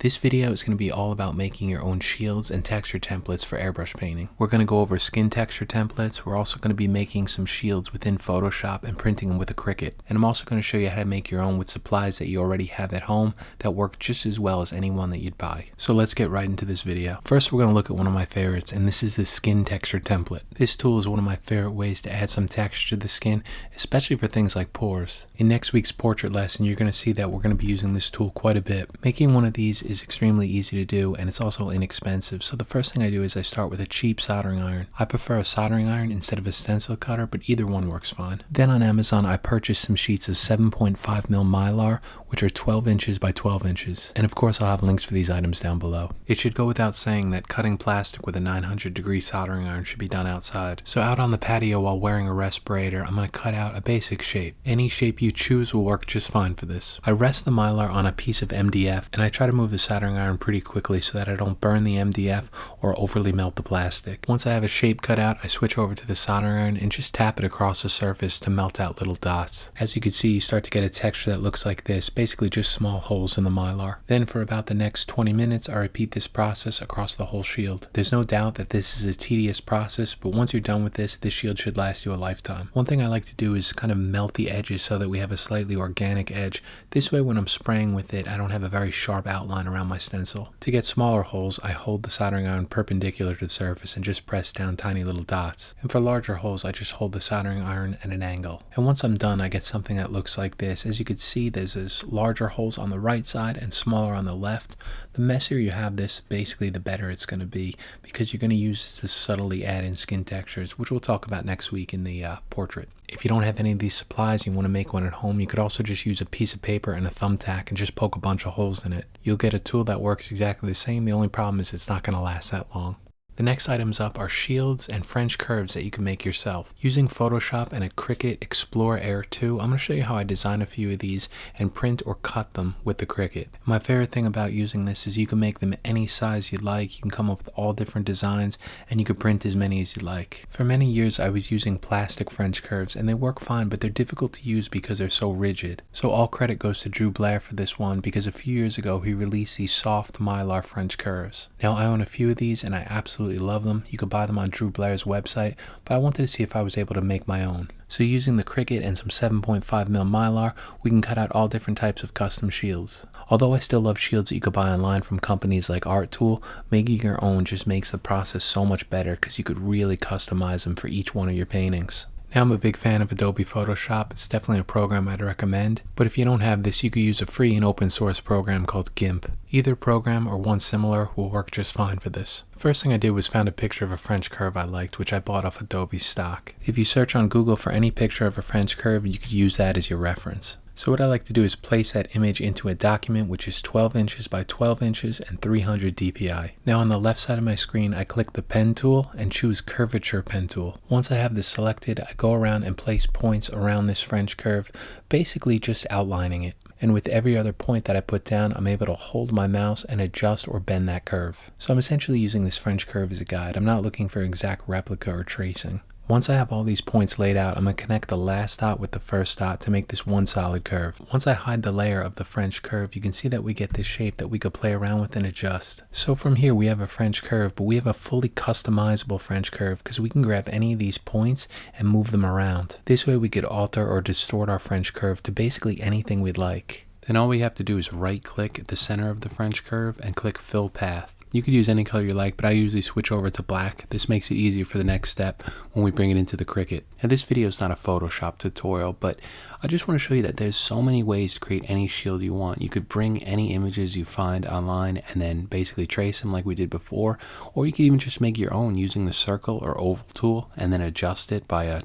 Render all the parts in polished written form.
This video is going to be all about making your own shields and texture templates for airbrush painting. We're going to go over skin texture templates. We're also going to be making some shields within Photoshop and printing them with a Cricut. And I'm also going to show you how to make your own with supplies that you already have at home that work just as well as any one that you'd buy. So let's get right into this video. First, we're going to look at one of my favorites, and this is the skin texture template. This tool is one of my favorite ways to add some texture to the skin, especially for things like pores. In next week's portrait lesson, you're going to see that we're going to be using this tool quite a bit. Making one of these is extremely easy to do, and it's also inexpensive. So the first thing I do is I start with a cheap soldering iron. I prefer a soldering iron instead of a stencil cutter, but either one works fine. Then on Amazon, I purchased some sheets of 7.5mm Mylar, which are 12 inches by 12 inches. And of course, I'll have links for these items down below. It should go without saying that cutting plastic with a 900-degree soldering iron should be done outside. So out on the patio while wearing a respirator, I'm going to cut out a basic shape. Any shape you choose will work just fine for this. I rest the Mylar on a piece of MDF, and I try to move the soldering iron pretty quickly so that I don't burn the MDF or overly melt the plastic. Once I have a shape cut out, I switch over to the soldering iron and just tap it across the surface to melt out little dots. As you can see, you start to get a texture that looks like this, basically just small holes in the Mylar. Then for about the next 20 minutes, I repeat this process across the whole shield. There's no doubt that this is a tedious process, but once you're done with this shield should last you a lifetime. One thing I like to do is kind of melt the edges so that we have a slightly organic edge. This way when I'm spraying with it, I don't have a very sharp outline around my stencil. To get smaller holes, I hold the soldering iron perpendicular to the surface and just press down tiny little dots. And for larger holes, I just hold the soldering iron at an angle. And once I'm done, I get something that looks like this. As you can see, there's this larger holes on the right side and smaller on the left. The messier you have this, basically the better it's going to be, because you're going to use this to subtly add in skin textures, which we'll talk about next week in the portrait. If you don't have any of these supplies, you want to make one at home, you could also just use a piece of paper and a thumbtack and just poke a bunch of holes in it. You'll get a tool that works exactly the same. The only problem is it's not going to last that long. The next items up are shields and French curves that you can make yourself. Using Photoshop and a Cricut Explore Air 2, I'm going to show you how I design a few of these and print or cut them with the Cricut. My favorite thing about using this is you can make them any size you like. You can come up with all different designs, and you can print as many as you like. For many years, I was using plastic French curves, and they work fine, but they're difficult to use because they're so rigid. So all credit goes to Blair for this one, because a few years ago, he released these soft Mylar French curves. Now, I own a few of these, and I absolutely love them. You could buy them on Blair's website, but I wanted to see if I was able to make my own. So using the Cricut and some 7.5mm Mylar, we can cut out all different types of custom shields. Although I still love shields that you could buy online from companies like Art Tool, making your own just makes the process so much better because you could really customize them for each one of your paintings. Now, I'm a big fan of Adobe Photoshop. It's definitely a program I'd recommend. But if you don't have this, you could use a free and open source program called GIMP. Either program or one similar will work just fine for this. First thing I did was found a picture of a French curve I liked, which I bought off Adobe stock. If you search on Google for any picture of a French curve, you could use that as your reference. So what I like to do is place that image into a document which is 12 inches by 12 inches and 300 dpi. Now on the left side of my screen, I click the pen tool and choose curvature pen tool. Once I have this selected, I go around and place points around this French curve, basically just outlining it. And with every other point that I put down, I'm able to hold my mouse and adjust or bend that curve. So I'm essentially using this French curve as a guide. I'm not looking for exact replica or tracing. Once I have all these points laid out, I'm going to connect the last dot with the first dot to make this one solid curve. Once I hide the layer of the French curve, you can see that we get this shape that we could play around with and adjust. So from here we have a French curve, but we have a fully customizable French curve because we can grab any of these points and move them around. This way we could alter or distort our French curve to basically anything we'd like. Then all we have to do is right click at the center of the French curve and click Fill Path. You could use any color you like, but I usually switch over to black. This makes it easier for the next step when we bring it into the Cricut. Now this video is not a Photoshop tutorial, but I just want to show you that there's so many ways to create any shield you want. You could bring any images you find online and then basically trace them like we did before, or you could even just make your own using the circle or oval tool and then adjust it by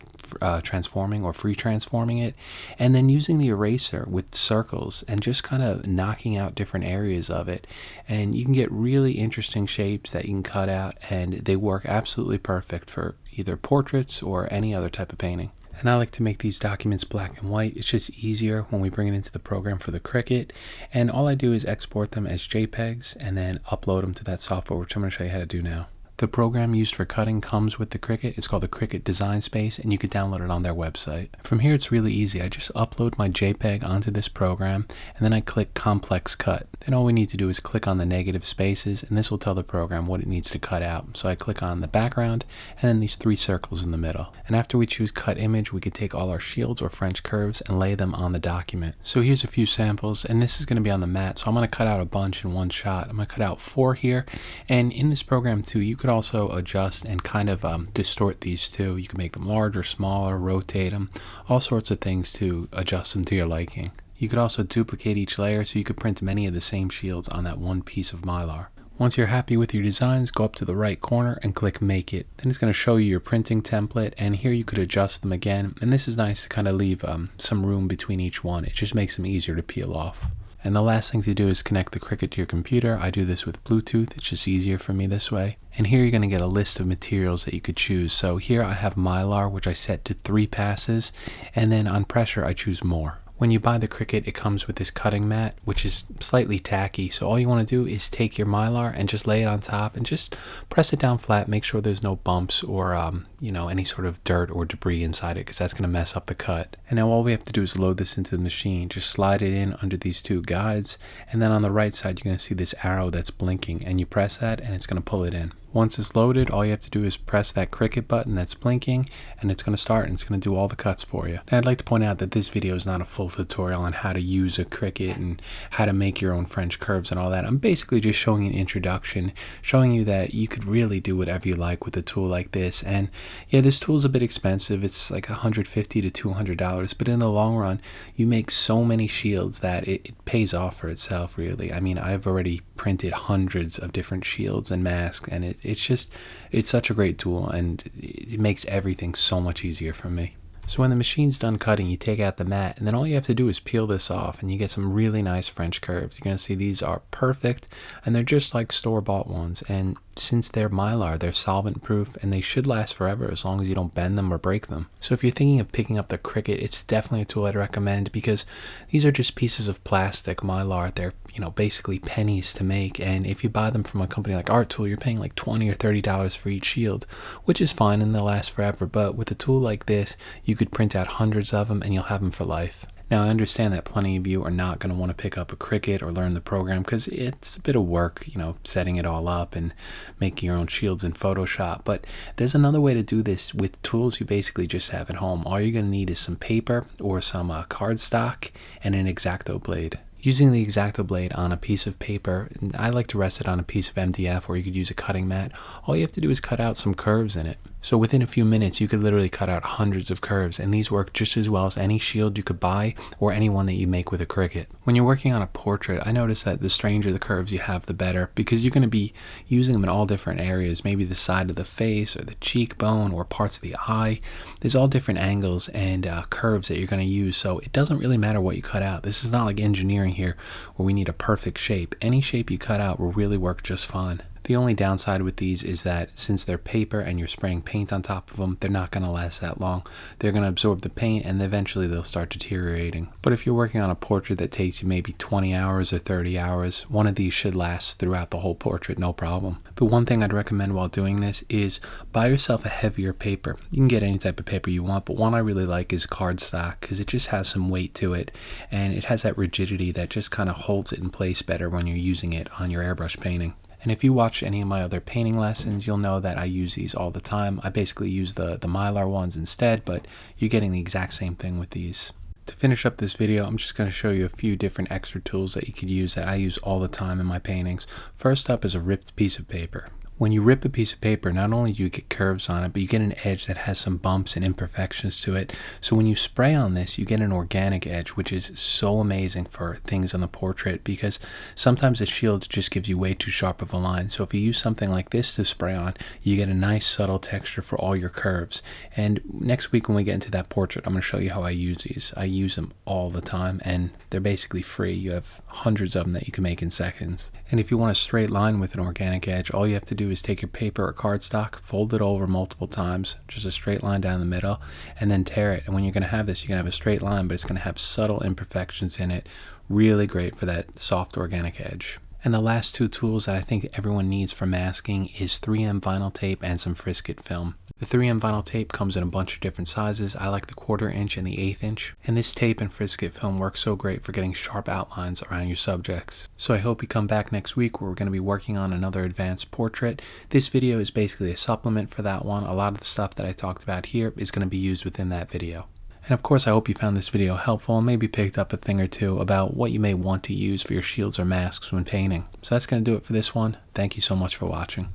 transforming or free transforming it, and then using the eraser with circles and just kind of knocking out different areas of it, and you can get really interesting shapes that you can cut out, and they work absolutely perfect for either portraits or any other type of painting. And I like to make these documents black and white. It's just easier when we bring it into the program for the Cricut, and all I do is export them as JPEGs and then upload them to that software, which I'm going to show you how to do now. The program used for cutting comes with the Cricut. It's called the Cricut Design Space, and you can download it on their website. From here, it's really easy. I just upload my JPEG onto this program, and then I click Complex Cut. Then all we need to do is click on the negative spaces, and this will tell the program what it needs to cut out. So I click on the background, and then these 3 circles in the middle. And after we choose Cut Image, we can take all our shields or French curves and lay them on the document. So here's a few samples, and this is going to be on the mat. So I'm going to cut out a bunch in one shot. I'm going to cut out 4 here, and in this program too, you could also adjust and kind of distort these too. You can make them larger, smaller, rotate them, all sorts of things to adjust them to your liking. You could also duplicate each layer so you could print many of the same shields on that one piece of Mylar. Once you're happy with your designs, go up to the right corner and click Make It. Then it's going to show you your printing template, and here you could adjust them again. And this is nice to kind of leave some room between each one. It just makes them easier to peel off. And the last thing to do is connect the Cricut to your computer. I do this with Bluetooth. It's just easier for me this way. And here you're going to get a list of materials that you could choose. So here I have Mylar, which I set to 3 passes. And then on pressure, I choose more. When you buy the Cricut, it comes with this cutting mat, which is slightly tacky. So all you want to do is take your Mylar and just lay it on top and just press it down flat. Make sure there's no bumps or, any sort of dirt or debris inside it, because that's going to mess up the cut. And now all we have to do is load this into the machine. Just slide it in under these 2 guides. And then on the right side, you're going to see this arrow that's blinking, and you press that and it's going to pull it in. Once it's loaded, all you have to do is press that Cricut button that's blinking, and it's going to start, and it's going to do all the cuts for you. And I'd like to point out that this video is not a full tutorial on how to use a Cricut and how to make your own French curves and all that. I'm basically just showing you an introduction, showing you that you could really do whatever you like with a tool like this. And yeah, this tool is a bit expensive. It's like $150 to $200, but in the long run, you make so many shields that it pays off for itself, really. I mean, I've already printed hundreds of different shields and masks, and it's such a great tool, and it makes everything so much easier for me. So when the machine's done cutting, you take out the mat, and then all you have to do is peel this off, and you get some really nice French curves. You're going to see these are perfect, and they're just like store-bought ones. And since they're Mylar, they're solvent-proof, and they should last forever as long as you don't bend them or break them. So if you're thinking of picking up the Cricut, it's definitely a tool I'd recommend, because these are just pieces of plastic Mylar. They're basically pennies to make, and if you buy them from a company like Art Tool, you're paying like $20 or $30 for each shield, which is fine and they'll last forever. But with a tool like this, you could print out hundreds of them and you'll have them for life. Now, I understand that plenty of you are not going to want to pick up a Cricut or learn the program because it's a bit of work, setting it all up and making your own shields in Photoshop. But there's another way to do this with tools you basically just have at home. All you're going to need is some paper or some cardstock and an X-Acto blade. Using the X-Acto blade on a piece of paper, I like to rest it on a piece of MDF, or you could use a cutting mat. All you have to do is cut out some curves in it. So within a few minutes, you could literally cut out hundreds of curves, and these work just as well as any shield you could buy or any one that you make with a Cricut. When you're working on a portrait, I notice that the stranger the curves you have, the better, because you're going to be using them in all different areas, maybe the side of the face or the cheekbone or parts of the eye. There's all different angles and curves that you're going to use, so it doesn't really matter what you cut out. This is not like engineering here where we need a perfect shape. Any shape you cut out will really work just fine. The only downside with these is that since they're paper and you're spraying paint on top of them, they're not going to last that long. They're going to absorb the paint and eventually they'll start deteriorating. But if you're working on a portrait that takes you maybe 20 hours or 30 hours, one of these should last throughout the whole portrait, no problem. The one thing I'd recommend while doing this is buy yourself a heavier paper. You can get any type of paper you want, but one I really like is cardstock because it just has some weight to it and it has that rigidity that just kind of holds it in place better when you're using it on your airbrush painting. And if you watch any of my other painting lessons, you'll know that I use these all the time. I basically use the Mylar ones instead, but you're getting the exact same thing with these. To finish up this video, I'm just going to show you a few different extra tools that you could use that I use all the time in my paintings. First up is a ripped piece of paper. When you rip a piece of paper, not only do you get curves on it, but you get an edge that has some bumps and imperfections to it. So when you spray on this, you get an organic edge, which is so amazing for things on the portrait because sometimes the shield just gives you way too sharp of a line. So if you use something like this to spray on, you get a nice subtle texture for all your curves. And next week when we get into that portrait, I'm going to show you how I use these. I use them all the time and they're basically free. You have hundreds of them that you can make in seconds. And if you want a straight line with an organic edge, all you have to do is take your paper or cardstock, fold it over multiple times, just a straight line down the middle, and then tear it. And when you're going to have this, you're going to have a straight line, but it's going to have subtle imperfections in it. Really great for that soft organic edge. And the last two tools that I think everyone needs for masking is 3M vinyl tape and some Cricut film. The 3M vinyl tape comes in a bunch of different sizes. I like the 1/4 inch and the 1/8 inch. And this tape and Cricut film work so great for getting sharp outlines around your subjects. So I hope you come back next week where we're going to be working on another advanced portrait. This video is basically a supplement for that one. A lot of the stuff that I talked about here is going to be used within that video. And of course, I hope you found this video helpful and maybe picked up a thing or two about what you may want to use for your shields or masks when painting. So that's going to do it for this one. Thank you so much for watching.